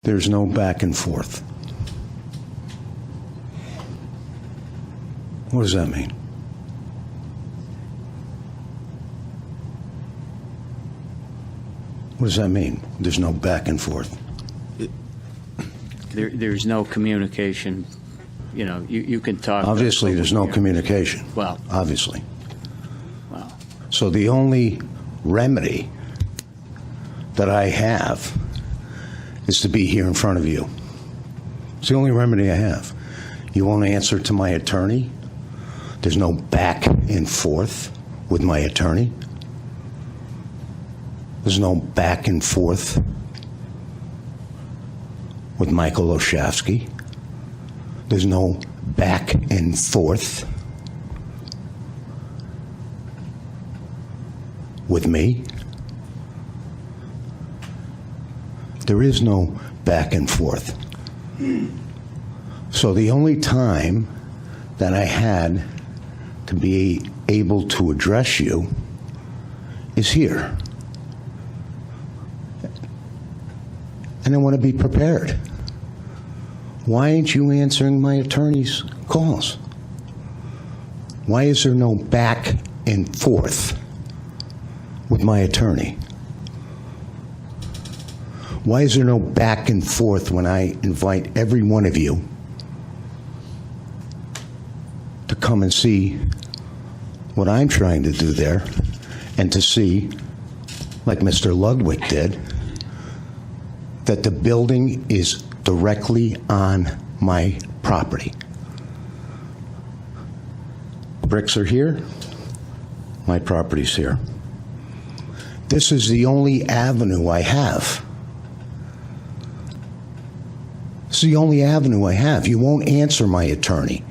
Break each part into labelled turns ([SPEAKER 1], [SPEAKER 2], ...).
[SPEAKER 1] There's no back and forth. What does that mean? What does that mean? There's no back and forth.
[SPEAKER 2] There's no communication. You know, you can talk.
[SPEAKER 1] Obviously, there's no communication.
[SPEAKER 2] Well,
[SPEAKER 1] obviously.
[SPEAKER 2] well,
[SPEAKER 1] So the only remedy that I have is to be here in front of you. It's the only remedy I have. You won't answer to my attorney. There's no back and forth with my attorney. There's no back and forth with Michael Olszewski. There's no back and forth with me. There is no back and forth. So the only time that I had to be able to address you is here. And I want to be prepared. Why aren't you answering my attorney's calls? Why is there no back and forth with my attorney? Why is there no back and forth when I invite every one of you to come and see what I'm trying to do there and to see, like Mr. Ludwig did, that the building is directly on my property. Bricks are here, my property's here. This is the only avenue I have. It's the only avenue I have. You won't answer my attorney.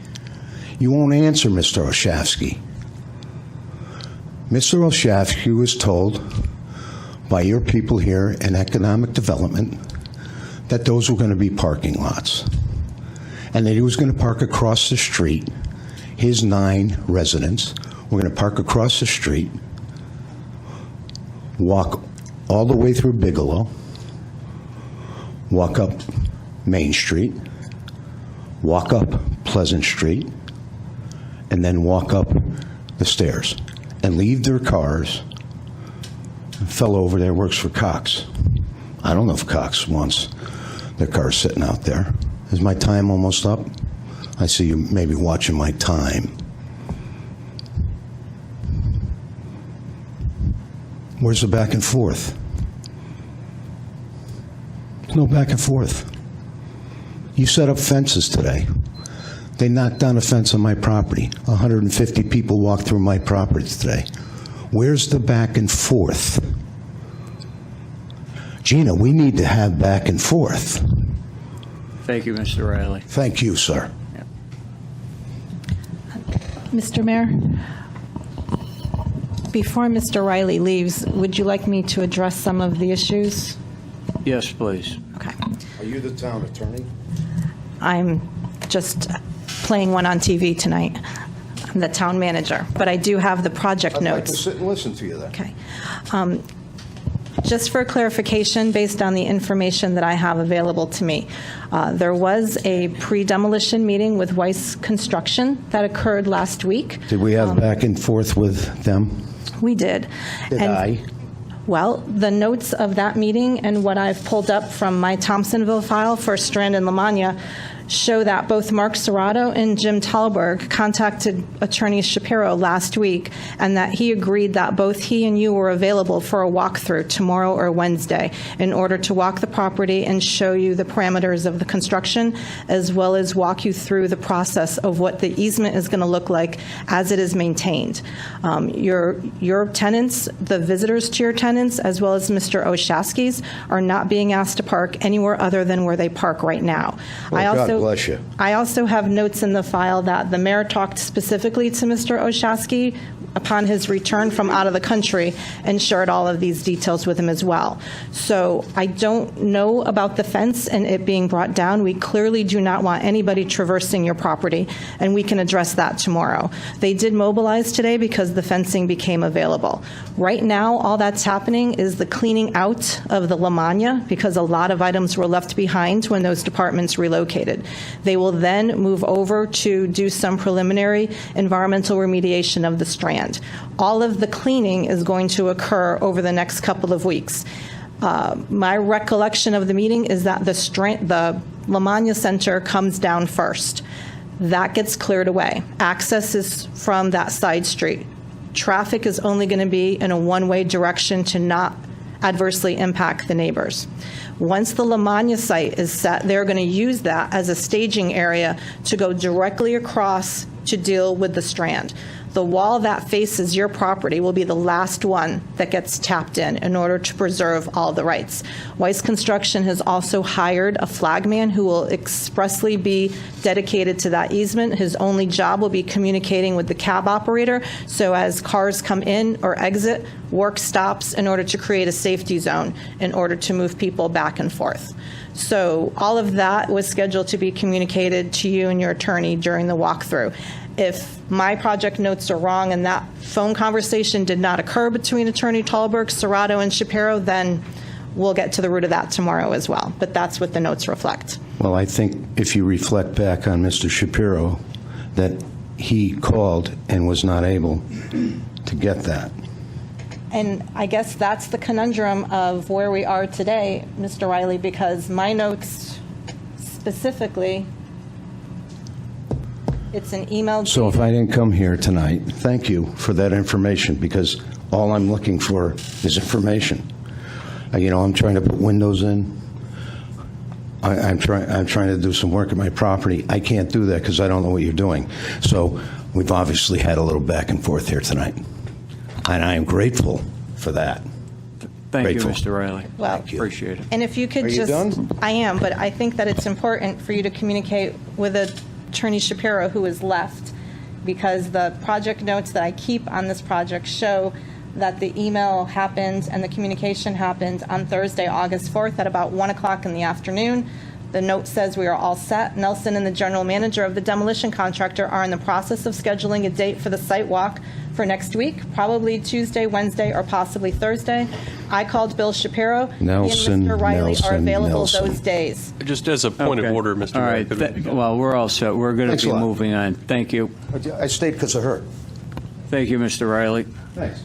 [SPEAKER 1] You won't answer Mr. Olszewski. Mr. Olszewski was told by your people here in economic development that those were going to be parking lots, and that he was going to park across the street. His 9 residents were going to park across the street, walk all the way through Bigelow, walk up Main Street, walk up Pleasant Street, and then walk up the stairs and leave their cars. A fellow over there works for Cox. I don't know if Cox wants their cars sitting out there. Is my time almost up? I see you maybe watching my time. Where's the back and forth? There's no back and forth. You set up fences today. They knocked down a fence on my property. 150 people walked through my property today. Where's the back and forth? Gina, we need to have back and forth.
[SPEAKER 2] thank you, Mr. Reilly.
[SPEAKER 1] Thank you, sir.
[SPEAKER 3] Mr. Mayor, before Mr. Reilly leaves, would you like me to address some of the issues?
[SPEAKER 2] Yes, please.
[SPEAKER 3] Okay.
[SPEAKER 1] Are you the town attorney?
[SPEAKER 3] I'm just playing one on TV tonight. I'm the town manager, but I do have the project
[SPEAKER 1] I'd like
[SPEAKER 3] notes.
[SPEAKER 1] to sit and listen to you then.
[SPEAKER 3] Okay. Just for clarification, based on the information that I have available to me, there was a pre-demolition meeting with Weiss Construction that occurred last week.
[SPEAKER 1] Did we have back and forth with them?
[SPEAKER 3] We did.
[SPEAKER 1] Did I?
[SPEAKER 3] Well, the notes of that meeting and what I've pulled up from my Thompsonville file for Strand and Lamagna show that both Mark Serrato and Jim Talberg contacted Attorney Shapiro last week, and that he agreed that both he and you were available for a walkthrough tomorrow or Wednesday in order to walk the property and show you the parameters of the construction, as well as walk you through the process of what the easement is going to look like as it is maintained. Your tenants, the visitors to your tenants, as well as Mr. Olszewski's, are not being asked to park anywhere other than where they park right now.
[SPEAKER 1] Well, God Bless you.
[SPEAKER 3] I also have notes in the file that the mayor talked specifically to Mr. Oshowski upon his return from out of the country and shared all of these details with him as well. So I don't know about the fence and it being brought down. We clearly do not want anybody traversing your property, and we can address that tomorrow. They did mobilize today because the fencing became available. Right now, all that's happening is the cleaning out of the Lamagna, because a lot of items were left behind when those departments relocated. They will then move over to do some preliminary environmental remediation of the Strand. All of the cleaning is going to occur over the next couple of weeks. My recollection of the meeting is that the Lamagna Center comes down first. That gets cleared away. Access is from that side street. Traffic is only going to be in a one-way direction to not adversely impact the neighbors. Once the Lamagna site is set, they're going to use that as a staging area to go directly across to deal with the Strand. The wall that faces your property will be the last one that gets tapped in order to preserve all the rights. Weiss Construction has also hired a flagman who will expressly be dedicated to that easement. His only job will be communicating with the cab operator, so as cars come in or exit, work stops in order to create a safety zone in order to move people back and forth. So all of that was scheduled to be communicated to you and your attorney during the walkthrough. If my project notes are wrong and that phone conversation did not occur between Attorney Tallberg, Serrato, and Shapiro, then we'll get to the root of that tomorrow as well. But that's what the notes reflect.
[SPEAKER 1] Well, I think if you reflect back on Mr. Shapiro, that he called and was not able to get that.
[SPEAKER 3] And I guess that's the conundrum of where we are today, Mr. Reilly, because my notes specifically, it's an email.
[SPEAKER 1] So if I didn't come here tonight, thank you for that information, because all I'm looking for is information. I'm trying to put windows in. I'm trying to do some work at my property. I can't do that because I don't know what you're doing. So we've obviously had a little back and forth here tonight, and I am grateful for that.
[SPEAKER 2] Thank
[SPEAKER 1] Grateful.
[SPEAKER 2] you, Mr. Reilly.
[SPEAKER 3] Well,
[SPEAKER 2] Appreciate it.
[SPEAKER 3] And if you could
[SPEAKER 1] Are you
[SPEAKER 3] just,
[SPEAKER 1] done?
[SPEAKER 3] I am, but I think that it's important for you to communicate with Attorney Shapiro, who is left, because the project notes that I keep on this project show that the email happened and the communication happened on Thursday, August 4th at about 1 o'clock in the afternoon. The note says we are all set. Nelson and the general manager of the demolition contractor are in the process of scheduling a date for the site walk for next week, probably Tuesday, Wednesday, or possibly Thursday. I called Bill Shapiro.
[SPEAKER 1] Nelson,
[SPEAKER 3] He and Mr. Reilly are available
[SPEAKER 1] Nelson.
[SPEAKER 3] those days.
[SPEAKER 4] Just as a point
[SPEAKER 2] Okay.
[SPEAKER 4] of order, Mr.
[SPEAKER 2] All
[SPEAKER 4] Mayor.
[SPEAKER 2] right.
[SPEAKER 4] could we-
[SPEAKER 2] Well, we're all set. We're going
[SPEAKER 1] Thanks
[SPEAKER 2] to
[SPEAKER 1] a
[SPEAKER 2] be
[SPEAKER 1] lot.
[SPEAKER 2] moving on. Thank you.
[SPEAKER 1] I stayed because of her.
[SPEAKER 2] Thank you, Mr. Reilly.
[SPEAKER 1] Thanks.